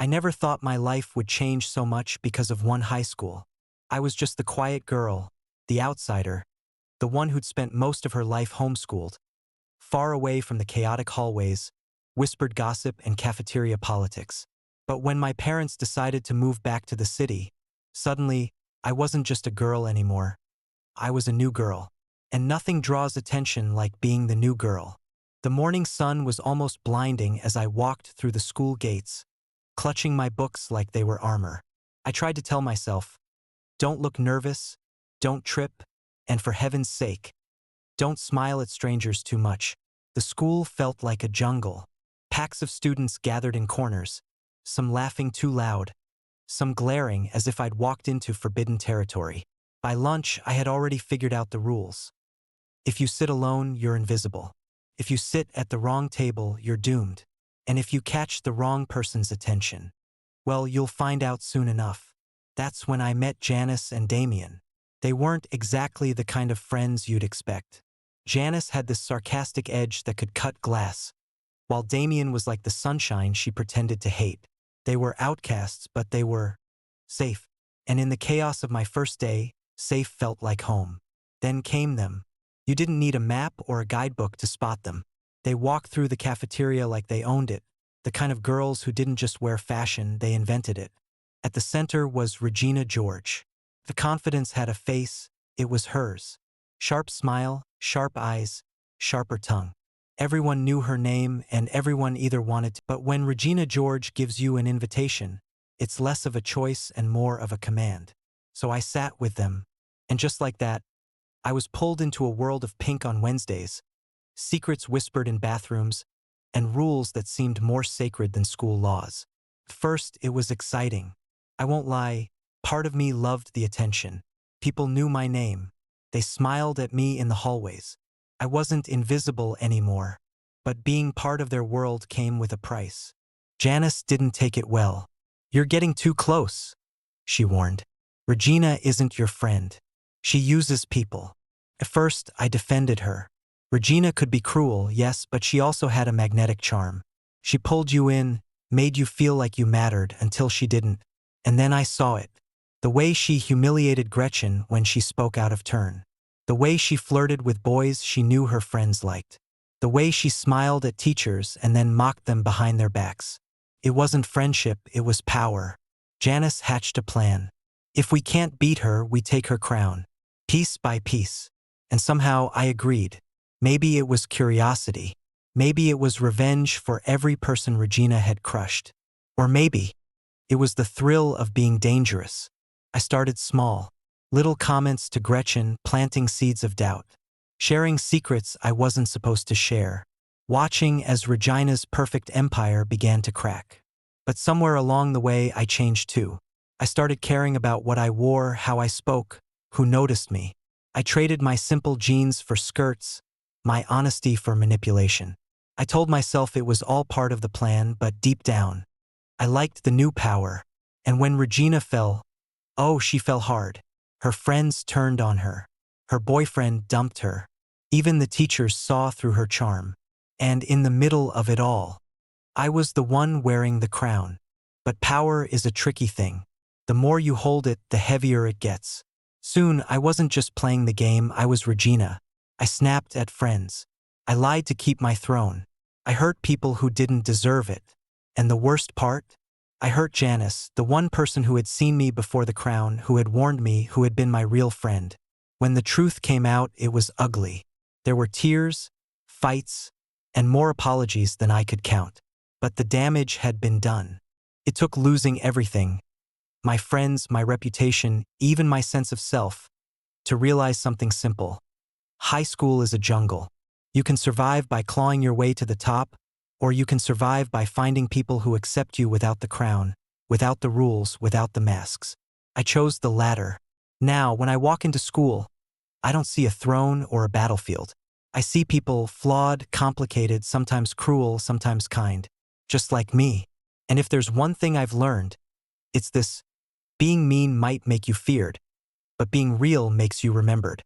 I never thought my life would change so much because of one high school. I was just the quiet girl, the outsider, the one who'd spent most of her life homeschooled, far away from the chaotic hallways, whispered gossip, and cafeteria politics. But when my parents decided to move back to the city, suddenly, I wasn't just a girl anymore. I was a new girl. And nothing draws attention like being the new girl. The morning sun was almost blinding as I walked through the school gates, clutching my books like they were armor. I tried to tell myself, don't look nervous, don't trip, and for heaven's sake, don't smile at strangers too much. The school felt like a jungle. Packs of students gathered in corners, some laughing too loud, some glaring as if I'd walked into forbidden territory. By lunch, I had already figured out the rules. If you sit alone, you're invisible. If you sit at the wrong table, you're doomed. And if you catch the wrong person's attention, well, you'll find out soon enough. That's when I met Janice and Damien. They weren't exactly the kind of friends you'd expect. Janice had this sarcastic edge that could cut glass, while Damien was like the sunshine she pretended to hate. They were outcasts, but they were safe. And in the chaos of my first day, safe felt like home. Then came them. You didn't need a map or a guidebook to spot them. They walked through the cafeteria like they owned it, the kind of girls who didn't just wear fashion, they invented it. At the center was Regina George. The confidence had a face, it was hers. Sharp smile, sharp eyes, sharper tongue. Everyone knew her name and everyone either wanted to. But when Regina George gives you an invitation, it's less of a choice and more of a command. So I sat with them, and just like that, I was pulled into a world of pink on Wednesdays, secrets whispered in bathrooms, and rules that seemed more sacred than school laws. First, it was exciting. I won't lie, part of me loved the attention. People knew my name. They smiled at me in the hallways. I wasn't invisible anymore, but being part of their world came with a price. Janice didn't take it well. You're getting too close, she warned. Regina isn't your friend. She uses people. At first, I defended her. Regina could be cruel, yes, but she also had a magnetic charm. She pulled you in, made you feel like you mattered until she didn't. And then I saw it. The way she humiliated Gretchen when she spoke out of turn. The way she flirted with boys she knew her friends liked. The way she smiled at teachers and then mocked them behind their backs. It wasn't friendship, it was power. Janice hatched a plan. If we can't beat her, we take her crown. Piece by piece. And somehow I agreed. Maybe it was curiosity. Maybe it was revenge for every person Regina had crushed. Or maybe it was the thrill of being dangerous. I started small. Little comments to Gretchen, planting seeds of doubt. Sharing secrets I wasn't supposed to share. Watching as Regina's perfect empire began to crack. But somewhere along the way I changed too. I started caring about what I wore, how I spoke, who noticed me. I traded my simple jeans for skirts, my honesty for manipulation. I told myself it was all part of the plan, but deep down, I liked the new power. And when Regina fell, oh, she fell hard. Her friends turned on her. Her boyfriend dumped her. Even the teachers saw through her charm. And in the middle of it all, I was the one wearing the crown. But power is a tricky thing. The more you hold it, the heavier it gets. Soon, I wasn't just playing the game, I was Regina. I snapped at friends. I lied to keep my throne. I hurt people who didn't deserve it. And the worst part? I hurt Janice, the one person who had seen me before the crown, who had warned me, who had been my real friend. When the truth came out, it was ugly. There were tears, fights, and more apologies than I could count. But the damage had been done. It took losing everything, my friends, my reputation, even my sense of self, to realize something simple. High school is a jungle. You can survive by clawing your way to the top, or you can survive by finding people who accept you without the crown, without the rules, without the masks. I chose the latter. Now, when I walk into school, I don't see a throne or a battlefield. I see people flawed, complicated, sometimes cruel, sometimes kind, just like me. And if there's one thing I've learned, it's this: being mean might make you feared, but being real makes you remembered.